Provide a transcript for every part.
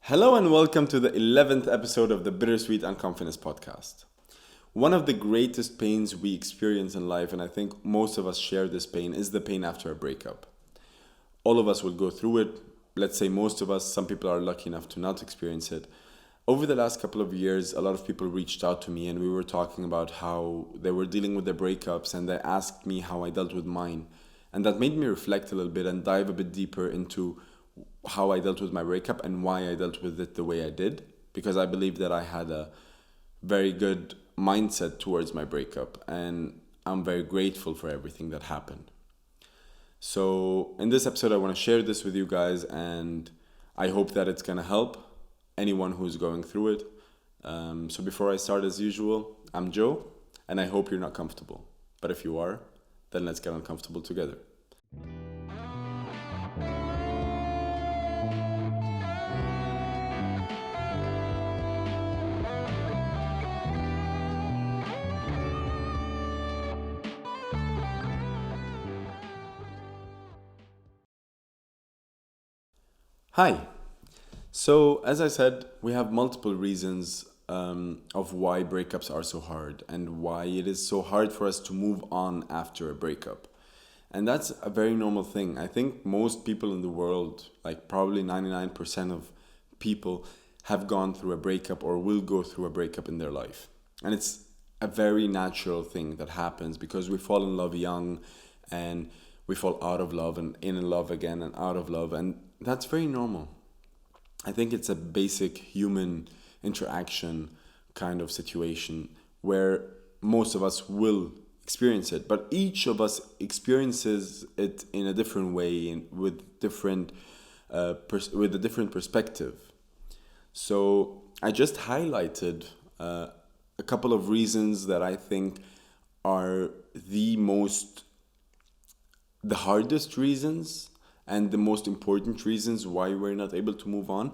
Hello and welcome to the 11th episode of the Bittersweet Unconfidence podcast. One of the greatest pains we experience in life, and I think most of us share this pain, is the pain after a breakup. All of us will go through it. Let's say most of us, some people are lucky enough to not experience it. Over the last couple of years, a lot of people reached out to me and we were talking about how they were dealing with their breakups, and they asked me how I dealt with mine. And that made me reflect a little bit and dive a bit deeper into how I dealt with my breakup and why I dealt with it the way I did, because I believe that I had a very good mindset towards my breakup, and I'm very grateful for everything that happened. So in this episode I want to share this with you guys, and I hope that it's going to help anyone who's going through it. So before I start, as usual, I'm Joe, and I hope you're not comfortable, but if you are, then let's get uncomfortable together. Hi. So, as I said, we have multiple reasons of why breakups are so hard and why it is so hard for us to move on after a breakup. And that's a very normal thing. I think most people in the world, like probably 99% of people, have gone through a breakup or will go through a breakup in their life. And it's a very natural thing that happens because we fall in love young, and we fall out of love and in love again and out of love. And that's very normal. I think it's a basic human interaction kind of situation where most of us will experience it, but each of us experiences it in a different way and with with a different perspective. So I just highlighted a couple of reasons that I think are the hardest reasons and the most important reasons why we're not able to move on.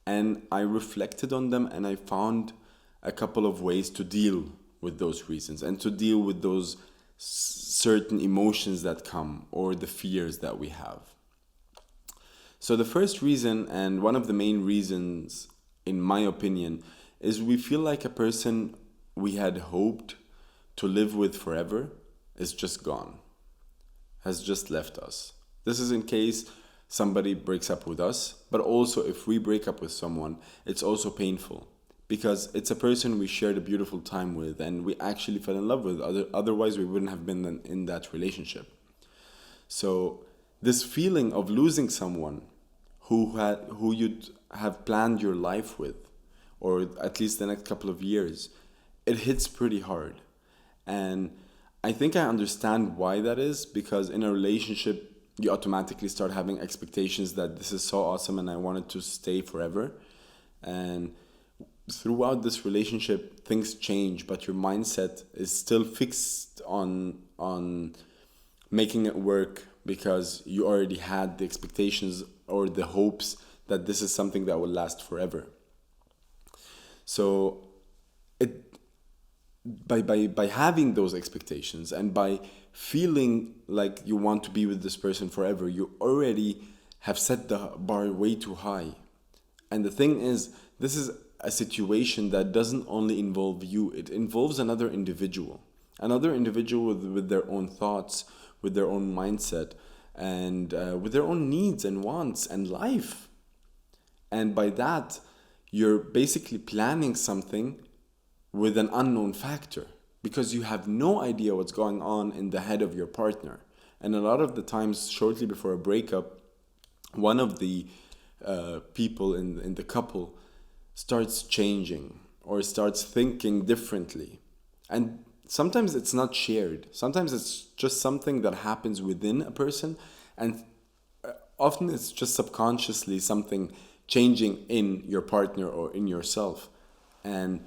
And I reflected on them and I found a couple of ways to deal with those reasons and to deal with those certain emotions that come or the fears that we have. So the first reason, and one of the main reasons in my opinion, is we feel like a person we had hoped to live with forever is just gone, has just left us. This is in case somebody breaks up with us, but also if we break up with someone, it's also painful because it's a person we shared a beautiful time with and we actually fell in love with. Otherwise, we wouldn't have been in that relationship. So this feeling of losing someone who you'd have planned your life with, or at least the next couple of years, it hits pretty hard. And I think I understand why that is, because in a relationship, you automatically start having expectations that this is so awesome and I want it to stay forever. And throughout this relationship, things change, but your mindset is still fixed on making it work because you already had the expectations or the hopes that this is something that will last forever. So it by having those expectations and by feeling like you want to be with this person forever, you already have set the bar way too high. And the thing is, this is a situation that doesn't only involve you, it involves another individual with their own thoughts, with their own mindset, and with their own needs and wants and life. And by that, you're basically planning something with an unknown factor because you have no idea what's going on in the head of your partner. And a lot of the times, shortly before a breakup, one of the people in the couple starts changing or starts thinking differently. And sometimes it's not shared. Sometimes it's just something that happens within a person, and often it's just subconsciously something changing in your partner or in yourself. And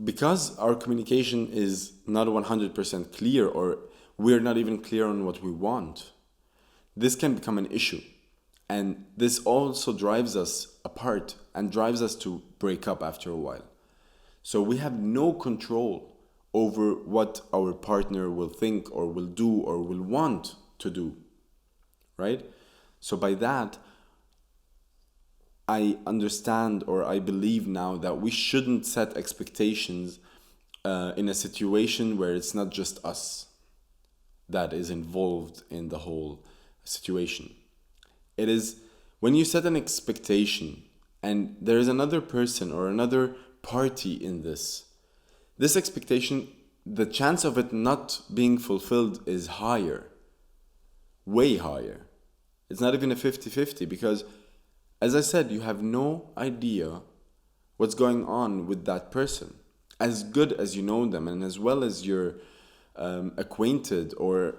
because our communication is not 100% clear, or we're not even clear on what we want, this can become an issue. And this also drives us apart and drives us to break up after a while. So we have no control over what our partner will think or will do or will want to do, right? So by that, I understand, or I believe now, that we shouldn't set expectations in a situation where it's not just us that is involved in the whole situation. It is when you set an expectation and there is another person or another party in this expectation, the chance of it not being fulfilled is higher, way higher. It's not even a 50-50 because, as I said, you have no idea what's going on with that person. As good as you know them and as well as you're acquainted or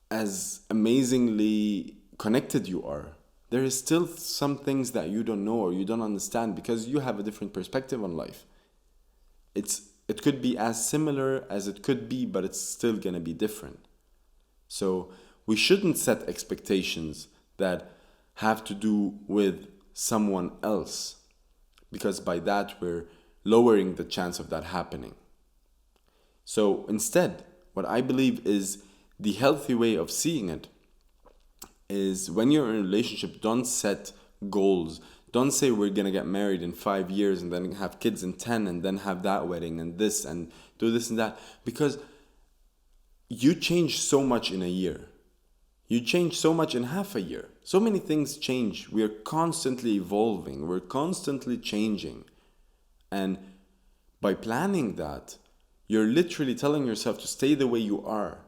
as amazingly connected you are, there is still some things that you don't know or you don't understand because you have a different perspective on life. It could be as similar as it could be, but it's still going to be different. So we shouldn't set expectations that have to do with someone else, because by that we're lowering the chance of that happening. So instead, what I believe is the healthy way of seeing it is, when you're in a relationship, don't set goals. Don't say we're gonna get married in 5 years and then have kids in 10 and then have that wedding and this and do this and that, because you change so much in a year. You change so much in half a year. So many things change. We are constantly evolving. We're constantly changing. And by planning that, you're literally telling yourself to stay the way you are,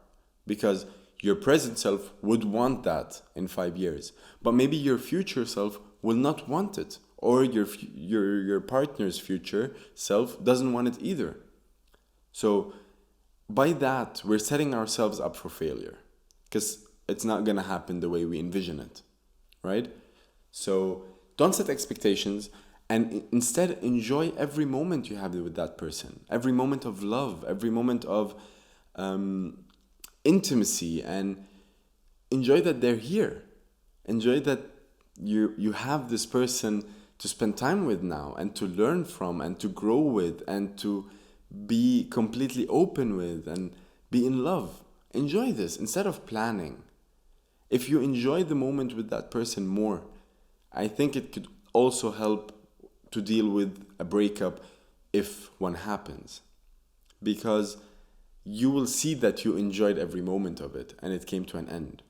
because your present self would want that in 5 years. But maybe your future self will not want it, or your partner's future self doesn't want it either. So by that, we're setting ourselves up for failure, because it's not going to happen the way we envision it, right? So don't set expectations, and instead enjoy every moment you have with that person, every moment of love, every moment of intimacy, and enjoy that they're here. Enjoy that you have this person to spend time with now, and to learn from, and to grow with, and to be completely open with, and be in love. Enjoy this instead of planning. If you enjoy the moment with that person more, I think it could also help to deal with a breakup if one happens, because you will see that you enjoyed every moment of it and it came to an end.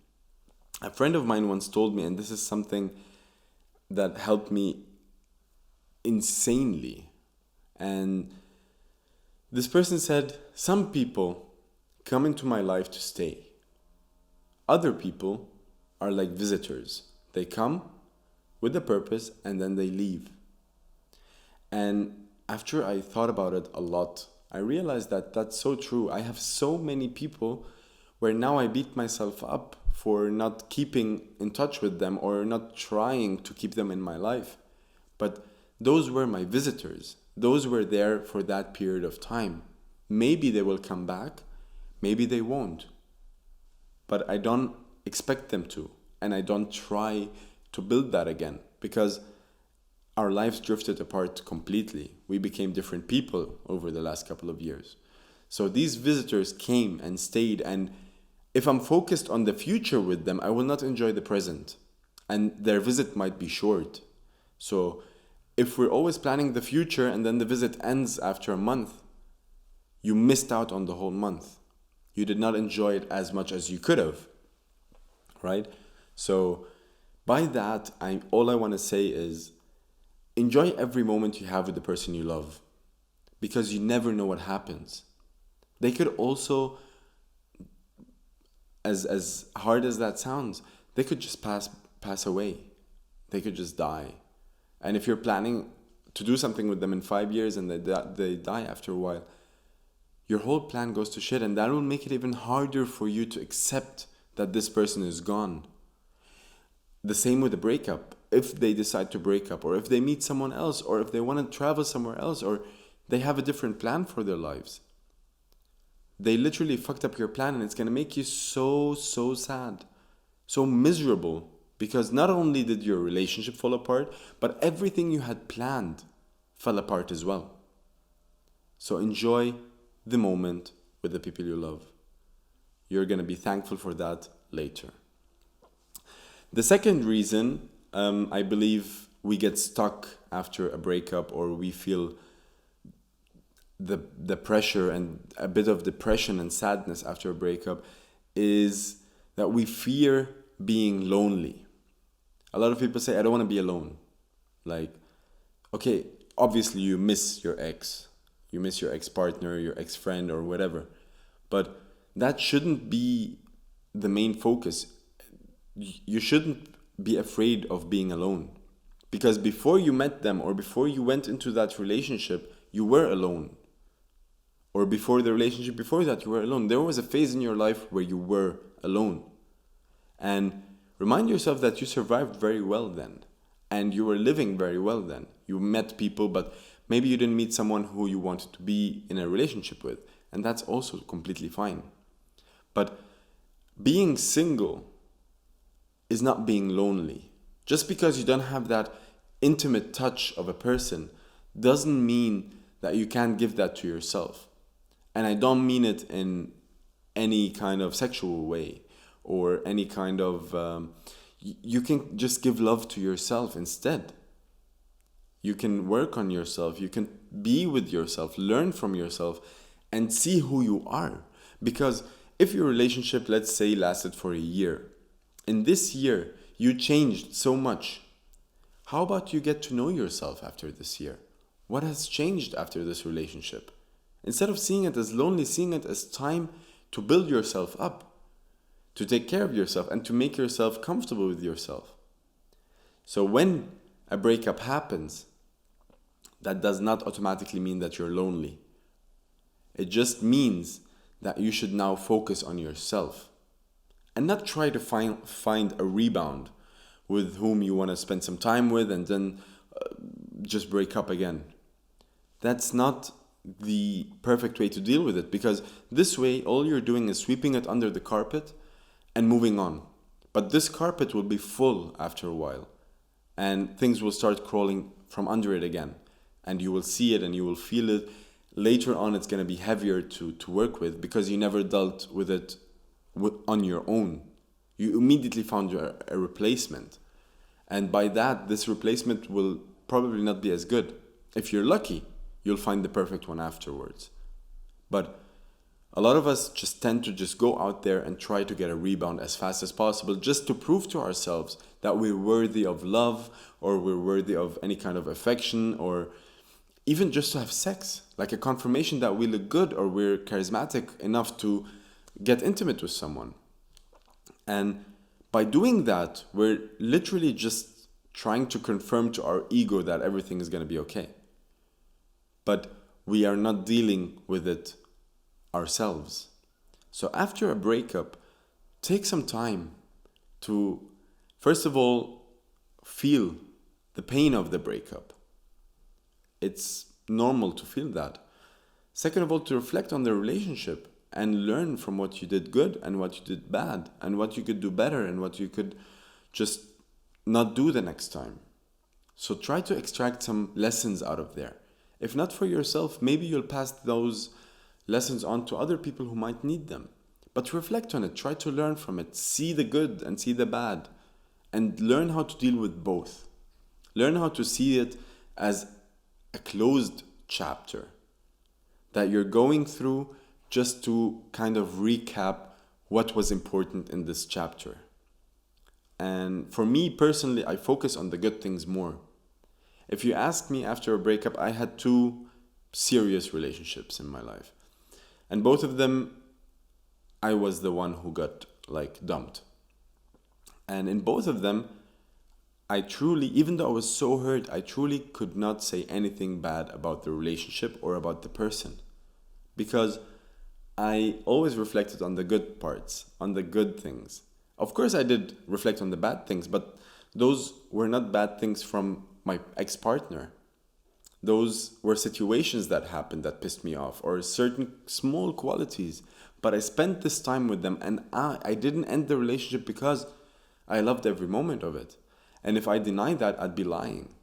A friend of mine once told me, and this is something that helped me insanely, and this person said, some people come into my life to stay. Other people are like visitors. They come with a purpose and then they leave. And after I thought about it a lot, I realized that that's so true. I have so many people where now I beat myself up for not keeping in touch with them or not trying to keep them in my life. But those were my visitors. Those were there for that period of time. Maybe they will come back, maybe they won't. But I don't expect them to, and I don't try to build that again, because our lives drifted apart completely. We became different people over the last couple of years. So these visitors came and stayed, and if I'm focused on the future with them, I will not enjoy the present, and their visit might be short. So if we're always planning the future and then the visit ends after a month, you missed out on the whole month. You did not enjoy it as much as you could have, right? So by that, all I want to say is, enjoy every moment you have with the person you love, because you never know what happens. They could also, as hard as that sounds, they could just pass away. They could just die. And if you're planning to do something with them in 5 years and they die after a while, your whole plan goes to shit, and that will make it even harder for you to accept that this person is gone. The same with a breakup. If they decide to break up, or if they meet someone else, or if they want to travel somewhere else, or they have a different plan for their lives, they literally fucked up your plan, and it's going to make you so sad, so miserable, because not only did your relationship fall apart, but everything you had planned fell apart as well. So enjoy the moment with the people you love. You're going to be thankful for that later. The second reason, I believe, we get stuck after a breakup, or we feel the pressure and a bit of depression and sadness after a breakup, is that we fear being lonely. A lot of people say, I don't want to be alone. Like, okay, obviously you miss your ex. You miss your ex-partner, your ex-friend, or whatever. But that shouldn't be the main focus. You shouldn't be afraid of being alone. Because before you met them, or before you went into that relationship, you were alone. Or before the relationship before that, you were alone. There was a phase in your life where you were alone. And remind yourself that you survived very well then. And you were living very well then. You met people, but maybe you didn't meet someone who you wanted to be in a relationship with. And that's also completely fine. But being single is not being lonely. Just because you don't have that intimate touch of a person doesn't mean that you can't give that to yourself. And I don't mean it in any kind of sexual way or any kind of... you can just give love to yourself instead. You can work on yourself. You can be with yourself, learn from yourself, and see who you are. Because if your relationship, let's say, lasted for a year, in this year, you changed so much. How about you get to know yourself after this year? What has changed after this relationship? Instead of seeing it as lonely, seeing it as time to build yourself up, to take care of yourself, and to make yourself comfortable with yourself. So when a breakup happens, that does not automatically mean that you're lonely. It just means that you should now focus on yourself and not try to find a rebound with whom you want to spend some time with and then just break up again. That's not the perfect way to deal with it, because this way all you're doing is sweeping it under the carpet and moving on. But this carpet will be full after a while and things will start crawling from under it again, and you will see it and you will feel it. Later on it's going to be heavier to work with because you never dealt with it on your own. You immediately found a replacement, and by that this replacement will probably not be as good. If you're lucky, you'll find the perfect one afterwards. But a lot of us just tend to just go out there and try to get a rebound as fast as possible, just to prove to ourselves that we're worthy of love, or we're worthy of any kind of affection, or even just to have sex, like a confirmation that we look good or we're charismatic enough to get intimate with someone. And by doing that, we're literally just trying to confirm to our ego that everything is going to be okay. But we are not dealing with it ourselves. So after a breakup, take some time to, first of all, feel the pain of the breakup. It's normal to feel that. Second of all, to reflect on the relationship and learn from what you did good and what you did bad and what you could do better and what you could just not do the next time. So try to extract some lessons out of there. If not for yourself, maybe you'll pass those lessons on to other people who might need them. But reflect on it, try to learn from it, see the good and see the bad, and learn how to deal with both. Learn how to see it as a closed chapter that you're going through, just to kind of recap what was important in this chapter. And for me personally, I focus on the good things more. If you ask me, after a breakup, I had 2 serious relationships in my life. And both of them, I was the one who got dumped. And in both of them, I truly, even though I was so hurt, I truly could not say anything bad about the relationship or about the person. Because I always reflected on the good parts, on the good things. Of course, I did reflect on the bad things, but those were not bad things from my ex-partner. Those were situations that happened that pissed me off, or certain small qualities. But I spent this time with them, and I didn't end the relationship because I loved every moment of it. And if I denied that, I'd be lying.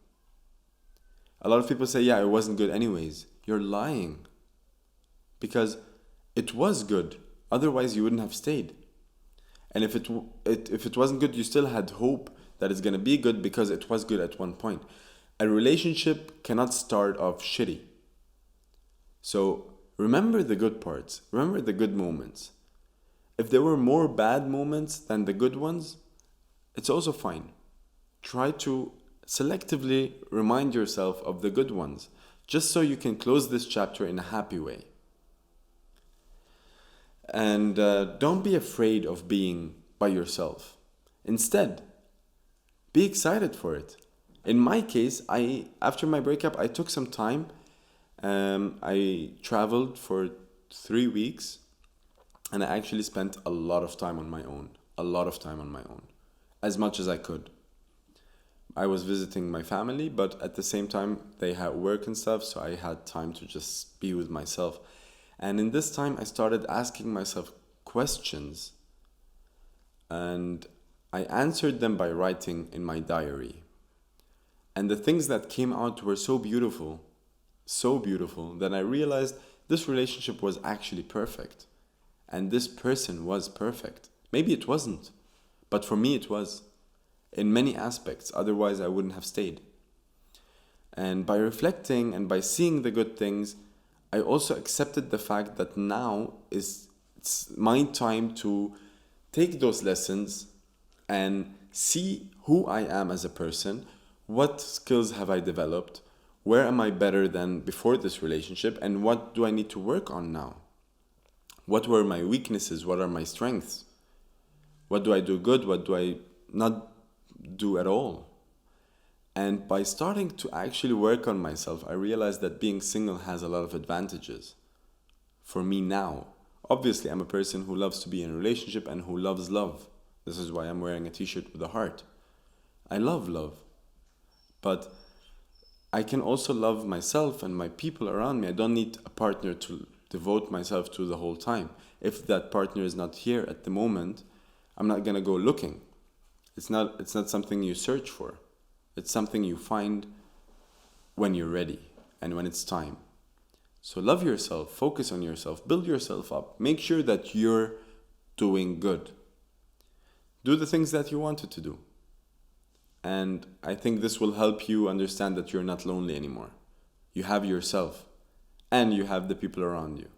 A lot of people say, yeah, it wasn't good anyways. You're lying. Because it was good. Otherwise, you wouldn't have stayed. And if it wasn't good, you still had hope that it's going to be good because it was good at one point. A relationship cannot start off shitty. So remember the good parts, remember the good moments. If there were more bad moments than the good ones, it's also fine. Try to selectively remind yourself of the good ones, just so you can close this chapter in a happy way. And don't be afraid of being by yourself. Instead, be excited for it. In my case, after my breakup, I took some time. I traveled for 3 weeks, and I actually spent a lot of time on my own. A lot of time on my own. As much as I could. I was visiting my family, but at the same time, they had work and stuff, so I had time to just be with myself. And in this time, I started asking myself questions, and I answered them by writing in my diary. And the things that came out were so beautiful, that I realized this relationship was actually perfect. And this person was perfect. Maybe it wasn't, but for me it was. In many aspects, otherwise I wouldn't have stayed. And by reflecting and by seeing the good things, I also accepted the fact that now it's my time to take those lessons and see who I am as a person, what skills have I developed, where am I better than before this relationship, and what do I need to work on now? What were my weaknesses? What are my strengths? What do I do good? What do I not do at all? And by starting to actually work on myself, I realized that being single has a lot of advantages for me now. Obviously, I'm a person who loves to be in a relationship and who loves love. This is why I'm wearing a t-shirt with a heart. I love love. But I can also love myself and my people around me. I don't need a partner to devote myself to the whole time. If that partner is not here at the moment, I'm not going to go looking. It's not something you search for. It's something you find when you're ready and when it's time. So love yourself, focus on yourself, build yourself up. Make sure that you're doing good. Do the things that you wanted to do. And I think this will help you understand that you're not lonely anymore. You have yourself and you have the people around you.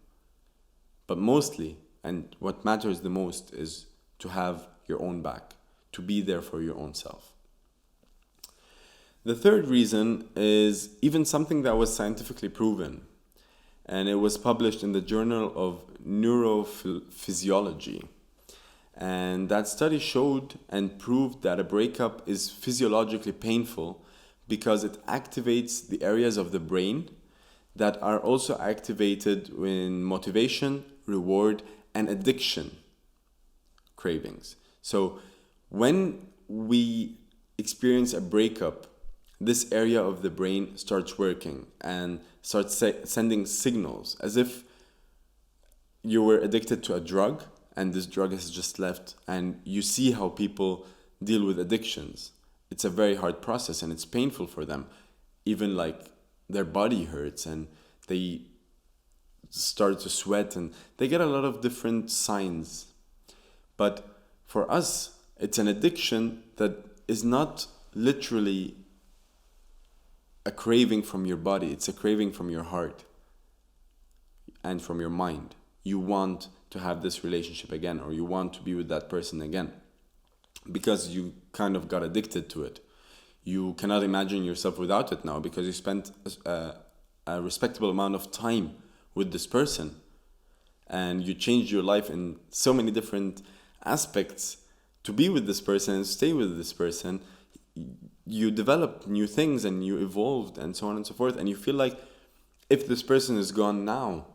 But mostly, and what matters the most, is to have your own back, to be there for your own self. The third reason is even something that was scientifically proven, and it was published in the Journal of Neurophysiology. And that study showed and proved that a breakup is physiologically painful because it activates the areas of the brain that are also activated in motivation, reward, and addiction cravings. So when we experience a breakup, this area of the brain starts working and starts sending signals as if you were addicted to a drug and this drug has just left, and you see how people deal with addictions. It's a very hard process and it's painful for them. Even like their body hurts and they start to sweat and they get a lot of different signs. But for us, it's an addiction that is not literally a craving from your body. It's a craving from your heart and from your mind. You want to have this relationship again, or you want to be with that person again because you kind of got addicted to it. You cannot imagine yourself without it now because you spent a respectable amount of time with this person and you changed your life in so many different aspects to be with this person and stay with this person. You developed new things and you evolved and so on and so forth, and you feel like if this person is gone now,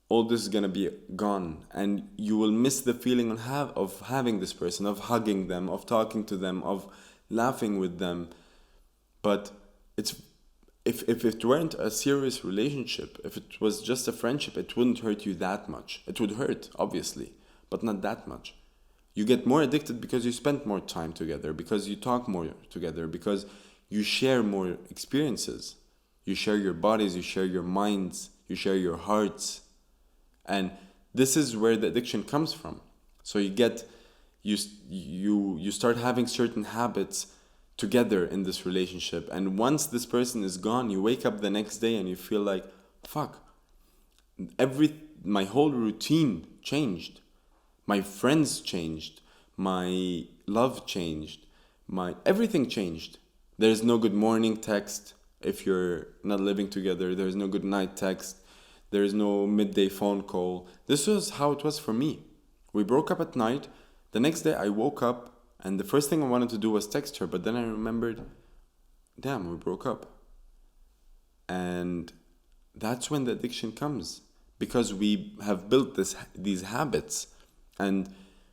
all this is going to be gone, and you will miss the feeling of having this person, of hugging them, of talking to them, of laughing with them. But it's if it weren't a serious relationship, if it was just a friendship, it wouldn't hurt you that much. It would hurt, obviously, but not that much. You get more addicted because you spend more time together, because you talk more together, because you share more experiences. You share your bodies, you share your minds, you share your hearts. And this is where the addiction comes from. So you get you start having certain habits together in this relationship, and once this person is gone, you wake up the next day and you feel like, fuck, my whole routine changed, my friends changed, my love changed, my everything changed. There's no good morning text if you're not living together. There's no good night text. There's no midday phone call. This was how it was for me. We broke up at night. The next day I woke up and the first thing I wanted to do was text her, but then I remembered, damn, we broke up. And that's when the addiction comes, because we have built these habits and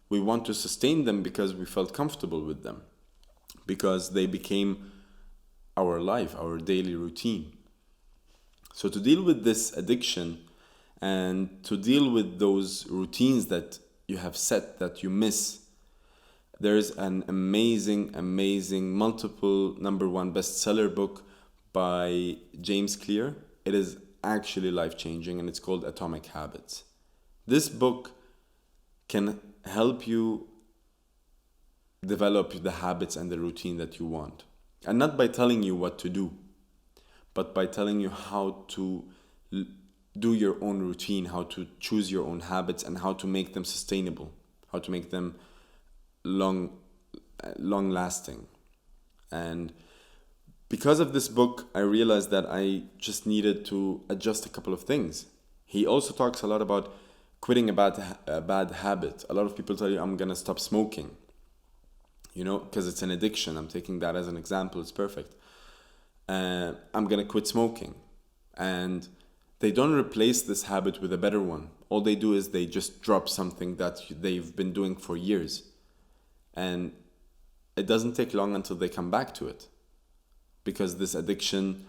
we want to sustain them because we felt comfortable with them, because they became our life, our daily routine. So to deal with this addiction and to deal with those routines that you have set that you miss, there's an amazing multiple #1 bestseller book by James Clear. It is actually life-changing and it's called Atomic Habits. This book can help you develop the habits and the routine that you want. And not by telling you what to do, but by telling you how to do your own routine, how to choose your own habits, and how to make them sustainable, how to make them long lasting. And because of this book, I realized that I just needed to adjust a couple of things. He also talks a lot about quitting a bad habit. A lot of people tell you, I'm gonna stop smoking, because it's an addiction. I'm taking that as an example. It's perfect. I'm gonna quit smoking, and they don't replace this habit with a better one. All they do is they just drop something that they've been doing for years, and it doesn't take long until they come back to it, because this addiction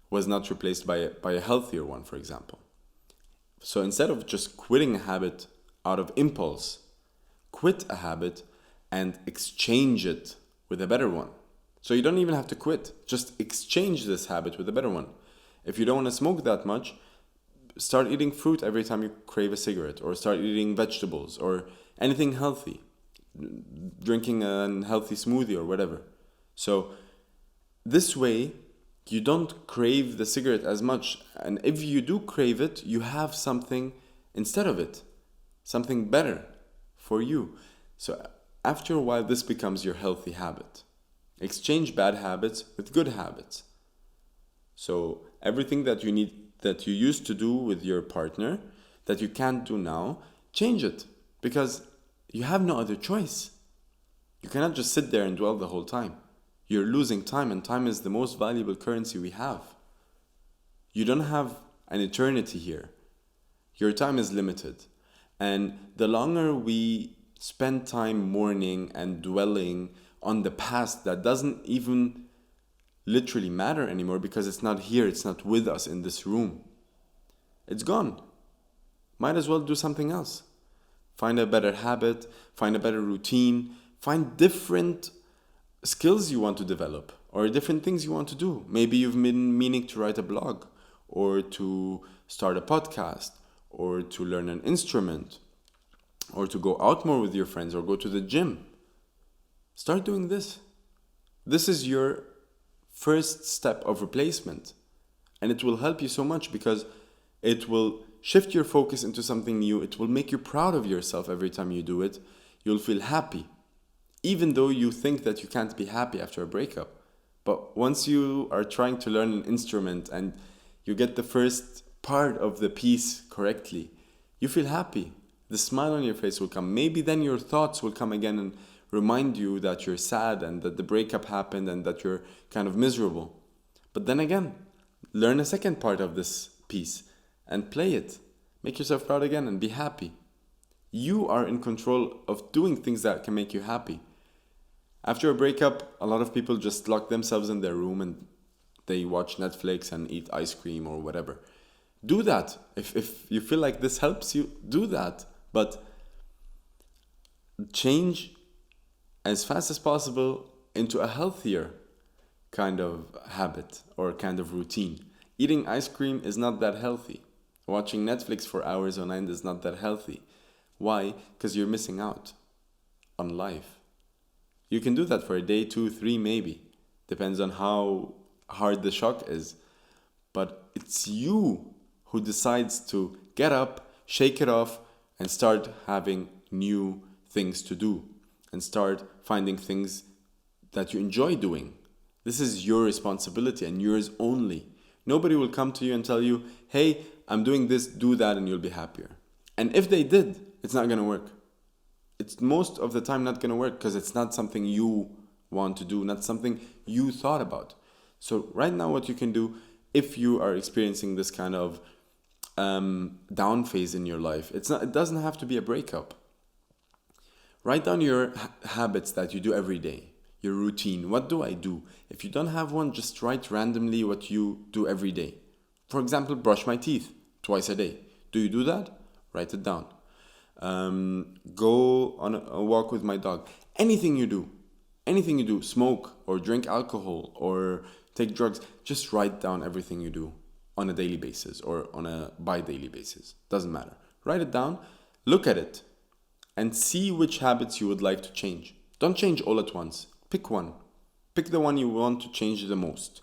was not replaced by a healthier one, for example. So instead of just quitting a habit out of impulse, quit a habit and exchange it with a better one. So you don't even have to quit. Just exchange this habit with a better one. If you don't want to smoke that much, start eating fruit every time you crave a cigarette, or start eating vegetables or anything healthy, drinking a healthy smoothie or whatever. So this way, you don't crave the cigarette as much. And if you do crave it, you have something instead of it, something better for you. So after a while, this becomes your healthy habit. Exchange bad habits with good habits. So everything that you used to do with your partner that you can't do now, change it, because you have no other choice. You cannot just sit there and dwell the whole time. You're losing time, and time is the most valuable currency we have. You don't have an eternity here. Your time is limited. And the longer we spend time mourning and dwelling on the past that doesn't even literally matter anymore, because it's not here, it's not with us in this room, it's gone. Might as well do something else. Find a better habit, find a better routine, find different skills you want to develop, or different things you want to do. Maybe you've been meaning to write a blog, or to start a podcast, or to learn an instrument, or to go out more with your friends, or go to the gym. Start doing this. This is your first step of replacement, and it will help you so much, because it will shift your focus into something new. It will make you proud of yourself every time you do it. You'll feel happy, even though you think that you can't be happy after a breakup. But once you are trying to learn an instrument and you get the first part of the piece correctly, you feel happy. The smile on your face will come. Maybe then your thoughts will come again and remind you that you're sad and that the breakup happened and that you're kind of miserable. But then again, learn a second part of this piece and play it. Make yourself proud again and be happy. You are in control of doing things that can make you happy. After a breakup, a lot of people just lock themselves in their room and they watch Netflix and eat ice cream or whatever. Do that. If you feel like this helps you, do that. But change as fast as possible into a healthier kind of habit or kind of routine. Eating ice cream is not that healthy. Watching Netflix for hours on end is not that healthy. Why? Because you're missing out. on life. You can do that for a day, 2, 3, maybe. Depends on how hard the shock is. But it's you who decides to get up, shake it off, and start having new things to do. And start finding things that you enjoy doing. This is your responsibility and yours only. Nobody will come to you and tell you, hey, I'm doing this, do that, and you'll be happier. And if they did, it's not going to work. It's most of the time not going to work because it's not something you want to do, not something you thought about. So right now what you can do, if you are experiencing this kind of down phase in your life, it doesn't have to be a breakup. Write down your habits that you do every day, your routine. What do I do? If you don't have one, just write randomly what you do every day. For example, brush my teeth twice a day. Do you do that? Write it down. Go on a walk with my dog. Anything you do, smoke or drink alcohol or take drugs, just write down everything you do on a daily basis or on a bi-daily basis. Doesn't matter. Write it down, look at it, and see which habits you would like to change. Don't change all at once. Pick one. Pick the one you want to change the most.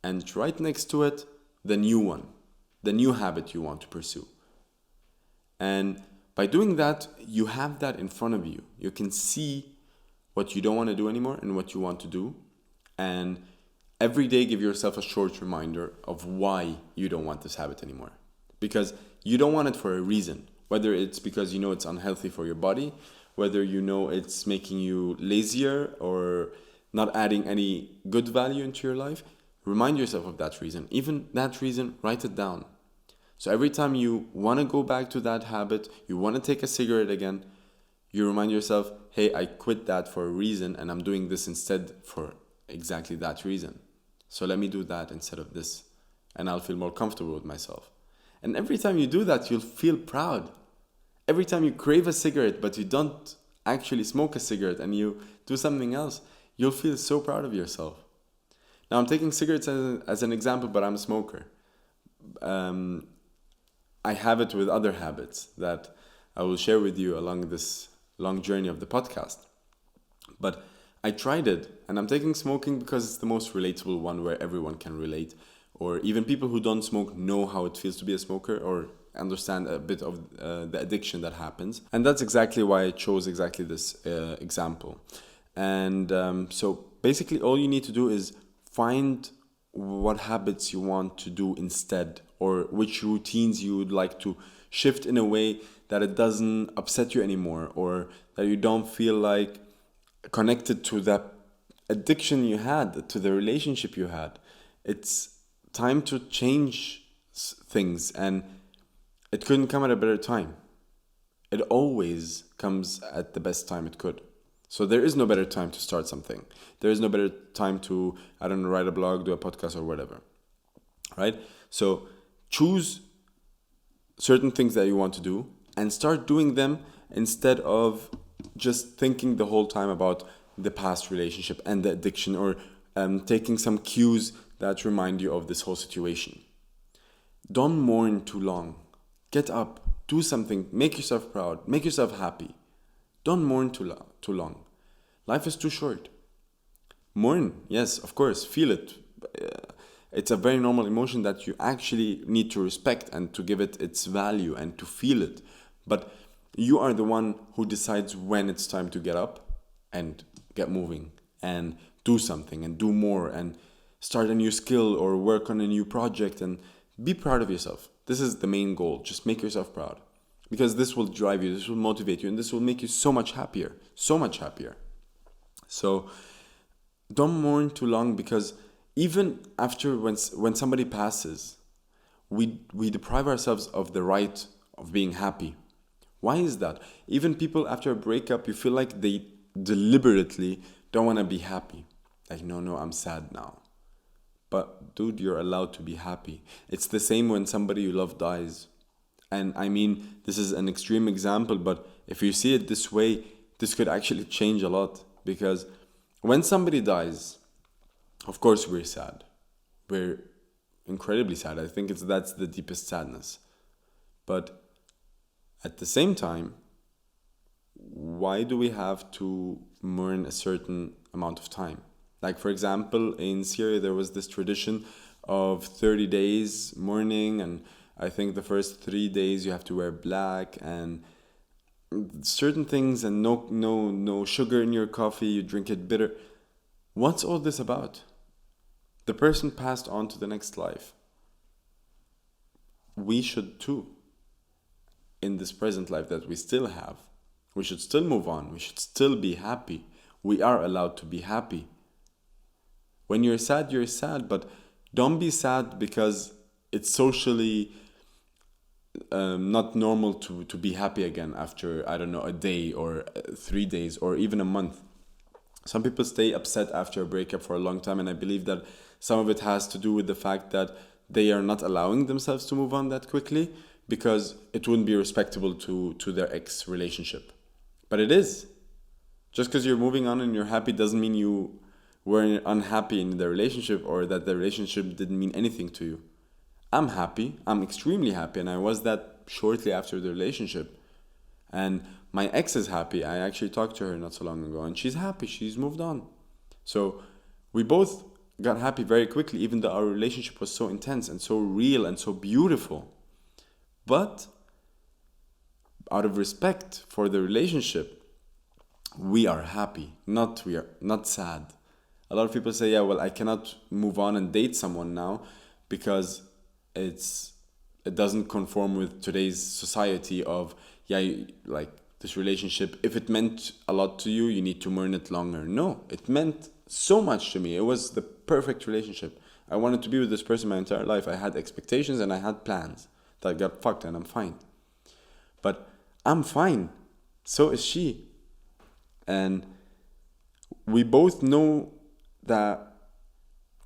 And right next to it, the new one, the new habit you want to pursue. And by doing that, you have that in front of you. You can see what you don't want to do anymore and what you want to do. And every day give yourself a short reminder of why you don't want this habit anymore. Because you don't want it for a reason. Whether it's because you know it's unhealthy for your body, whether you know it's making you lazier or not adding any good value into your life, remind yourself of that reason. Even that reason, write it down. So every time you want to go back to that habit, you want to take a cigarette again, you remind yourself, hey, I quit that for a reason and I'm doing this instead for exactly that reason. So let me do that instead of this and I'll feel more comfortable with myself. And every time you do that, you'll feel proud. Every time you crave a cigarette but you don't actually smoke a cigarette and you do something else, you'll feel so proud of yourself. Now I'm taking cigarettes as an example, but I'm a smoker. I have it with other habits that I will share with you along this long journey of the podcast. But I tried it and I'm taking smoking because it's the most relatable one where everyone can relate, or even people who don't smoke know how it feels to be a smoker or understand a bit of the addiction that happens. And that's exactly why I chose exactly this example. And so basically all you need to do is find what habits you want to do instead, or which routines you would like to shift in a way that it doesn't upset you anymore, or that you don't feel like connected to that addiction you had, to the relationship you had. It's time to change things, and it couldn't come at a better time. It always comes at the best time it could. So there is no better time to start something. There is no better time to, write a blog, do a podcast or whatever, right? So choose certain things that you want to do and start doing them instead of just thinking the whole time about the past relationship and the addiction, or taking some cues that remind you of this whole situation. Don't mourn too long. Get up, do something, make yourself proud, make yourself happy. Don't mourn too long. Life is too short. Mourn, yes, of course, feel it. It's a very normal emotion that you actually need to respect and to give it its value and to feel it. But you are the one who decides when it's time to get up and get moving and do something and do more and start a new skill or work on a new project, and be proud of yourself. This is the main goal. Just make yourself proud. Because this will drive you, this will motivate you, and this will make you so much happier. So much happier. So don't mourn too long, because even after when somebody passes, we deprive ourselves of the right of being happy. Why is that? Even people after a breakup, you feel like they deliberately don't want to be happy. Like, no, I'm sad now. But dude, you're allowed to be happy. It's the same when somebody you love dies. And I mean, this is an extreme example, but if you see it this way, this could actually change a lot. Because when somebody dies, of course we're sad. We're incredibly sad. I think that's the deepest sadness. But at the same time, why do we have to mourn a certain amount of time? Like, for example, in Syria, there was this tradition of 30 days mourning, and I think the first 3 days you have to wear black and certain things, and no sugar in your coffee, you drink it bitter. What's all this about? The person passed on to the next life. We should too, in this present life that we still have. We should still move on. We should still be happy. We are allowed to be happy. When you're sad, you're sad, but don't be sad because it's socially not normal to be happy again after, I don't know, a day or 3 days or even a month. Some people stay upset after a breakup for a long time, and I believe that some of it has to do with the fact that they are not allowing themselves to move on that quickly, because it wouldn't be respectable to their ex relationship. But it is. Just because you're moving on and you're happy doesn't mean you were unhappy in the relationship or that the relationship didn't mean anything to you. I'm happy. I'm extremely happy, and I was that shortly after the relationship. And my ex is happy. I actually talked to her not so long ago, and she's happy. She's moved on. So we both got happy very quickly, even though our relationship was so intense and so real and so beautiful. But out of respect for the relationship, we are happy, we are not sad. A lot of people say, yeah, well, I cannot move on and date someone now because it doesn't conform with today's society of, like this relationship, if it meant a lot to you, you need to mourn it longer. No, it meant so much to me. It was the perfect relationship. I wanted to be with this person my entire life. I had expectations and I had plans that got fucked, and I'm fine. But I'm fine. So is she. And we both know that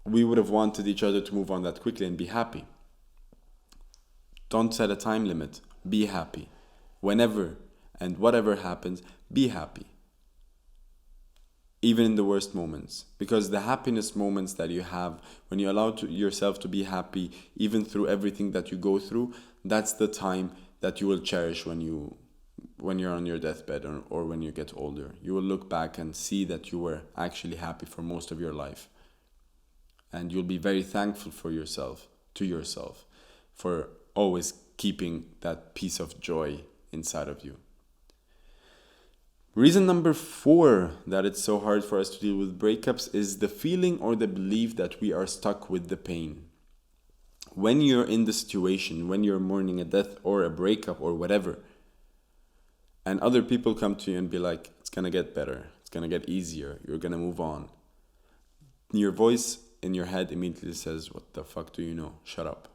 we would have wanted each other to move on that quickly and be happy. Don't set a time limit. Be happy. Whenever and whatever happens, be happy. Even in the worst moments. Because the happiness moments that you have, when you allow yourself to be happy, even through everything that you go through, that's the time that you will cherish when you're on your deathbed or when you get older. You will look back and see that you were actually happy for most of your life. And you'll be very thankful to yourself, for always keeping that piece of joy inside of you. Reason number 4 that it's so hard for us to deal with breakups is the feeling or the belief that we are stuck with the pain. When you're in the situation, when you're mourning a death or a breakup or whatever, and other people come to you and be like, it's gonna get better, it's gonna get easier, you're gonna move on. Your voice in your head immediately says, what the fuck do you know? Shut up.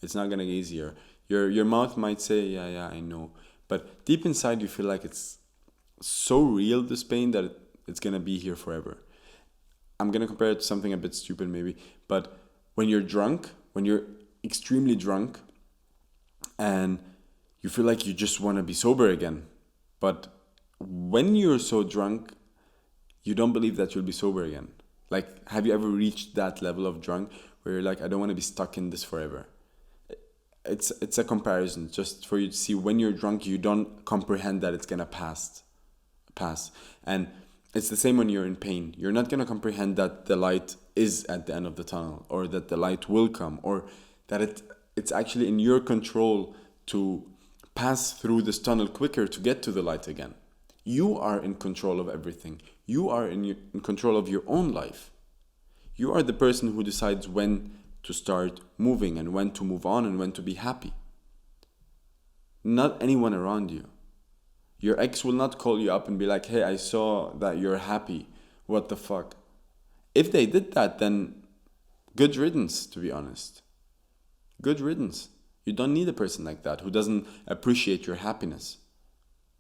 It's not gonna get easier. Your mouth might say, yeah, I know. But deep inside you feel like it's so real, this pain, that it's gonna be here forever. I'm gonna compare it to something a bit stupid maybe, but when you're drunk, when you're extremely drunk and you feel like you just want to be sober again, but when you're so drunk, you don't believe that you'll be sober again. Like, have you ever reached that level of drunk where you're like, I don't want to be stuck in this forever? It's a comparison just for you to see. When you're drunk, you don't comprehend that it's gonna pass. And it's the same when you're in pain. You're not gonna comprehend that the light is at the end of the tunnel, or that the light will come, or that it's actually in your control to pass through this tunnel quicker to get to the light again. You are in control of everything. You are in control of your own life. You are the person who decides when to start moving and when to move on and when to be happy. Not anyone around you. Your ex will not call you up and be like, hey, I saw that you're happy. What the fuck? If they did that, then good riddance, to be honest. Good riddance. You don't need a person like that who doesn't appreciate your happiness.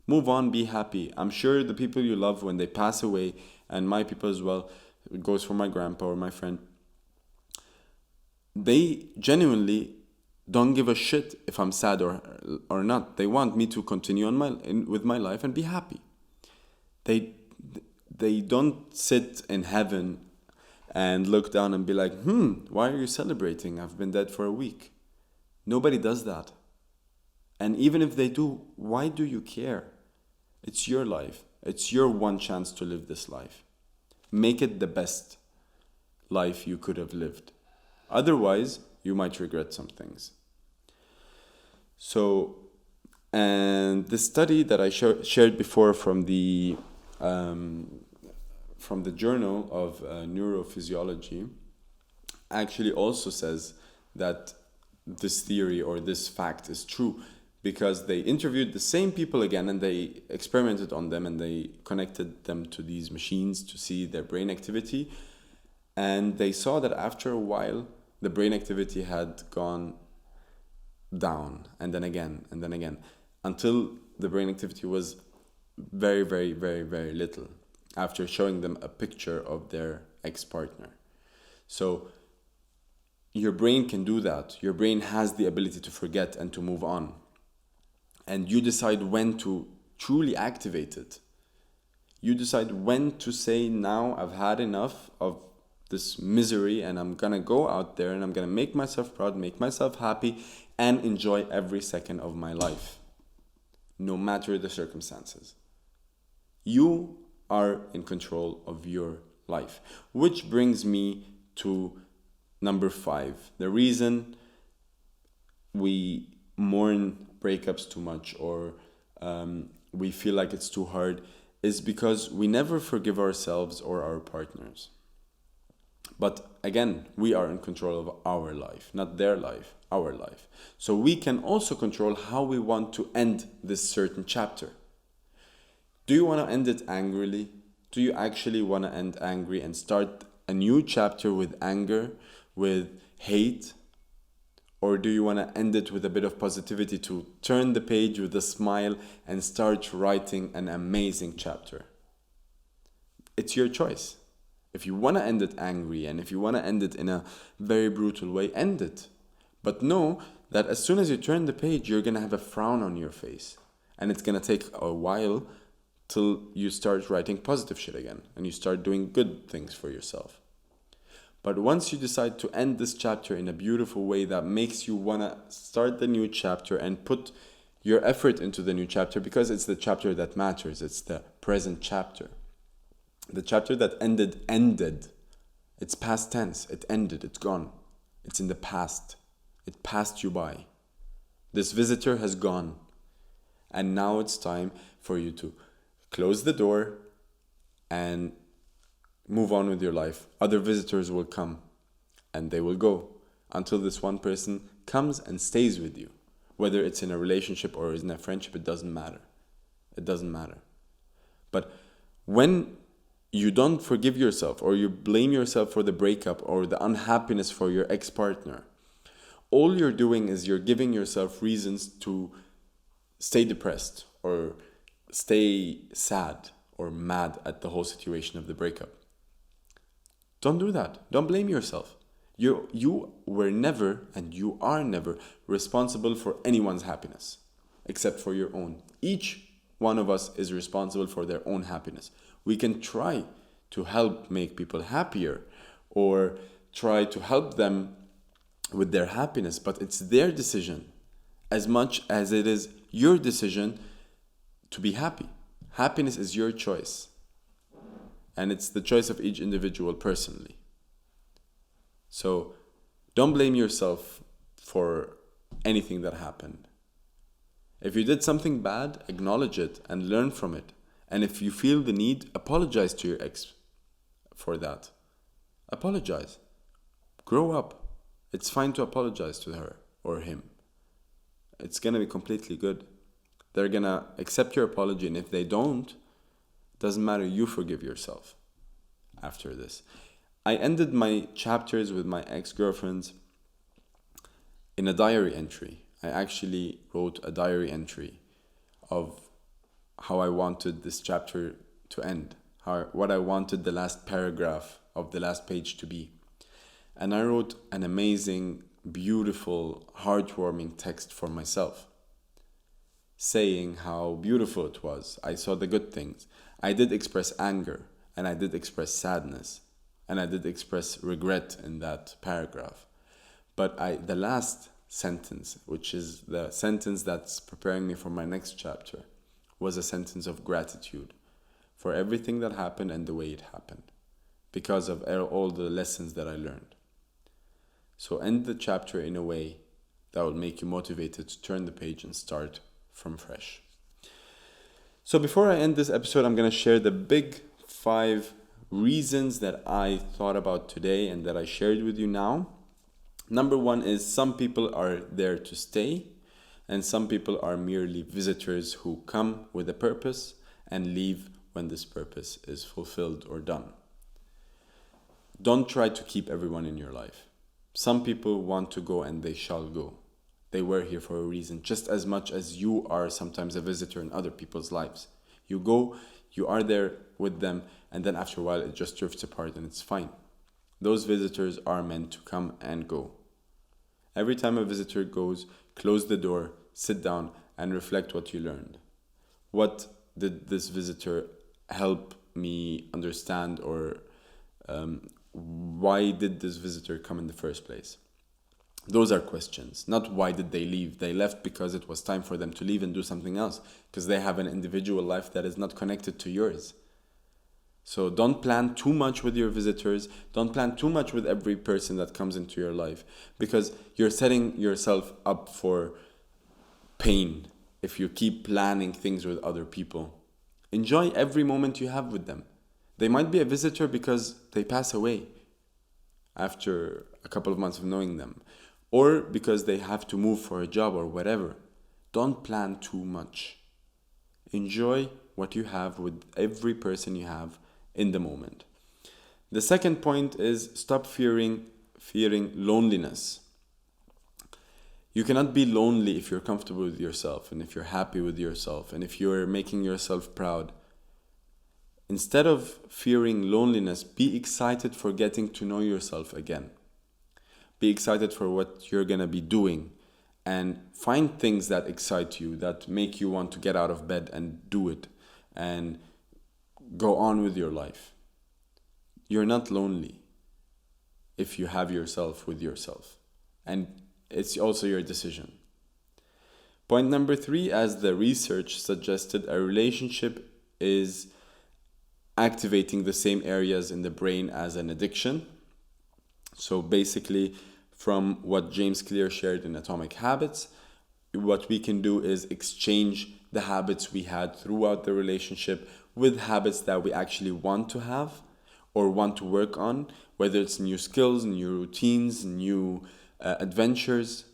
Move on, be happy. I'm sure the people you love, when they pass away, and my people as well, it goes for my grandpa or my friend, they genuinely don't give a shit if I'm sad or not. They want me to continue with my life and be happy. They don't sit in heaven and look down and be like, why are you celebrating? I've been dead for a week. Nobody does that. And even if they do, why do you care? It's your life. It's your one chance to live this life. Make it the best life you could have lived. Otherwise, you might regret some things. So, and the study that I shared before from the Journal of Neurophysiology actually also says that this theory or this fact is true, because they interviewed the same people again and they experimented on them and they connected them to these machines to see their brain activity, and they saw that after a while the brain activity had gone down and then again until the brain activity was very, very, very, very little after showing them a picture of their ex-partner. So your brain can do that. Your brain has the ability to forget and to move on. And you decide when to truly activate it. You decide when to say, now I've had enough of this misery and I'm gonna go out there and I'm gonna make myself proud, make myself happy, and enjoy every second of my life, no matter the circumstances. You are in control of your life. Which brings me to number 5. The reason we mourn breakups too much, or we feel like it's too hard, is because we never forgive ourselves or our partners. But again, we are in control of our life, not their life, our life. So we can also control how we want to end this certain chapter. Do you want to end it angrily? Do you actually want to end angry and start a new chapter with anger, with hate? Or do you want to end it with a bit of positivity to turn the page with a smile and start writing an amazing chapter? It's your choice. If you want to end it angry and if you want to end it in a very brutal way, end it. But know that as soon as you turn the page, you're going to have a frown on your face. And it's going to take a while till you start writing positive shit again and you start doing good things for yourself. But once you decide to end this chapter in a beautiful way that makes you want to start the new chapter and put your effort into the new chapter, because it's the chapter that matters, it's the present chapter. The chapter that ended. It's past tense. It ended. It's gone. It's in the past. It passed you by. This visitor has gone. And now it's time for you to close the door and move on with your life. Other visitors will come and they will go until this one person comes and stays with you. Whether it's in a relationship or in a friendship, it doesn't matter. It doesn't matter. But when you don't forgive yourself or you blame yourself for the breakup or the unhappiness for your ex-partner, all you're doing is you're giving yourself reasons to stay depressed or stay sad or mad at the whole situation of the breakup. Don't do that. Don't blame yourself. You were never and you are never responsible for anyone's happiness except for your own. Each one of us is responsible for their own happiness. We can try to help make people happier or try to help them with their happiness, but it's their decision as much as it is your decision to be happy. Happiness is your choice. And it's the choice of each individual personally. So don't blame yourself for anything that happened. If you did something bad, acknowledge it and learn from it. And if you feel the need, apologize to your ex for that. Apologize. Grow up. It's fine to apologize to her or him. It's going to be completely good. They're going to accept your apology, and if they don't, it doesn't matter, you forgive yourself after this. I ended my chapters with my ex-girlfriends in a diary entry. I actually wrote a diary entry of how I wanted this chapter to end, what I wanted the last paragraph of the last page to be. And I wrote an amazing, beautiful, heartwarming text for myself, saying how beautiful it was. I saw the good things. I did express anger, and I did express sadness, and I did express regret in that paragraph. But the last sentence, which is the sentence that's preparing me for my next chapter, was a sentence of gratitude for everything that happened and the way it happened, because of all the lessons that I learned. So end the chapter in a way that will make you motivated to turn the page and start from fresh. So before I end this episode, I'm going to share the big 5 reasons that I thought about today and that I shared with you now. Number 1 is some people are there to stay, and some people are merely visitors who come with a purpose and leave when this purpose is fulfilled or done. Don't try to keep everyone in your life. Some people want to go and they shall go. They were here for a reason, just as much as you are sometimes a visitor in other people's lives. You go, you are there with them, and then after a while it just drifts apart and it's fine. Those visitors are meant to come and go. Every time a visitor goes, close the door, sit down, and reflect what you learned. What did this visitor help me understand, or why did this visitor come in the first place? Those are questions, not why did they leave. They left because it was time for them to leave and do something else, because they have an individual life that is not connected to yours. So don't plan too much with your visitors. Don't plan too much with every person that comes into your life, because you're setting yourself up for pain if you keep planning things with other people. Enjoy every moment you have with them. They might be a visitor because they pass away after a couple of months of knowing them, or because they have to move for a job or whatever. Don't plan too much. Enjoy what you have with every person you have in the moment. The second point is stop fearing loneliness. You cannot be lonely if you're comfortable with yourself, and if you're happy with yourself, and if you're making yourself proud. Instead of fearing loneliness, be excited for getting to know yourself again. Be excited for what you're going to be doing, and find things that excite you, that make you want to get out of bed and do it and go on with your life. You're not lonely if you have yourself with yourself, and it's also your decision. Point number 3, as the research suggested, a relationship is activating the same areas in the brain as an addiction. So basically, from what James Clear shared in Atomic Habits, what we can do is exchange the habits we had throughout the relationship with habits that we actually want to have or want to work on, whether it's new skills, new routines, new adventures.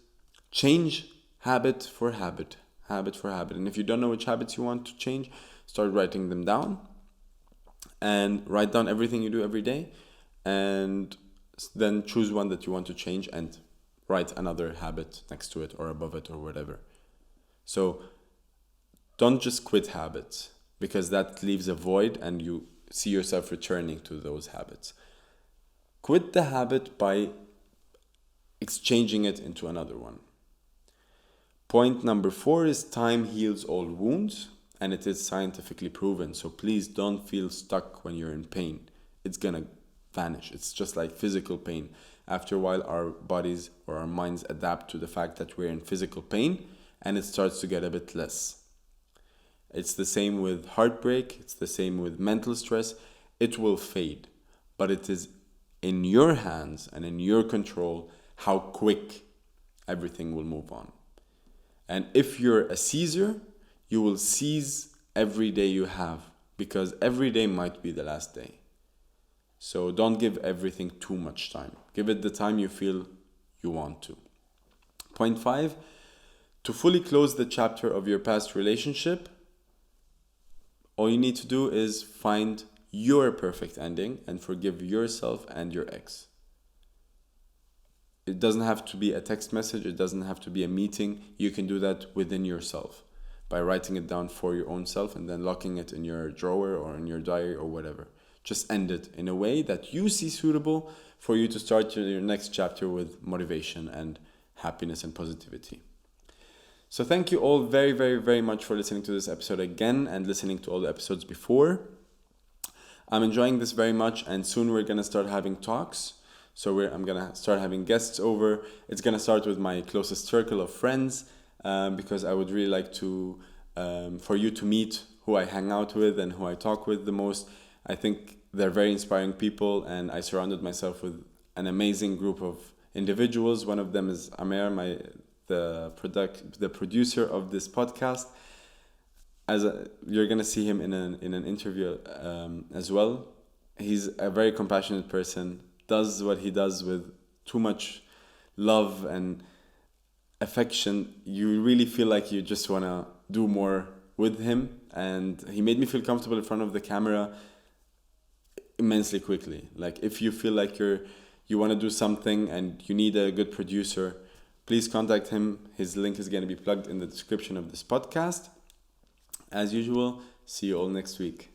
Change habit for habit. And if you don't know which habits you want to change, start writing them down, and write down everything you do every day, and then choose one that you want to change and write another habit next to it or above it or whatever. So don't just quit habits, because that leaves a void and you see yourself returning to those habits. Quit the habit by exchanging it into another one. Point number 4 is time heals all wounds, and it is scientifically proven. So please don't feel stuck when you're in pain. It's gonna vanish. It's just like physical pain. After a while, our bodies or our minds adapt to the fact that we're in physical pain, and it starts to get a bit less. It's the same with heartbreak. It's the same with mental stress. It will fade, but it is in your hands and in your control how quick everything will move on. And if you're a seizer, you will seize every day you have, because every day might be the last day. So don't give everything too much time. Give it the time you feel you want to. Point 5, to fully close the chapter of your past relationship, all you need to do is find your perfect ending and forgive yourself and your ex. It doesn't have to be a text message. It doesn't have to be a meeting. You can do that within yourself by writing it down for your own self and then locking it in your drawer or in your diary or whatever. Just end it in a way that you see suitable for you to start your next chapter with motivation and happiness and positivity. So thank you all very, very, very much for listening to this episode again and listening to all the episodes before. I'm enjoying this very much, and soon we're going to start having talks. So I'm going to start having guests over. It's going to start with my closest circle of friends, because I would really like to for you to meet who I hang out with and who I talk with the most. I think they're very inspiring people, and I surrounded myself with an amazing group of individuals. One of them is Amer, the producer of this podcast. You're gonna see him in an interview as well. He's a very compassionate person, does what he does with too much love and affection. You really feel like you just want to do more with him, and he made me feel comfortable in front of the camera immensely quickly. Like, if you feel like you want to do something and you need a good producer, please contact him. His link is going to be plugged in the description of this podcast. As usual, see you all next week.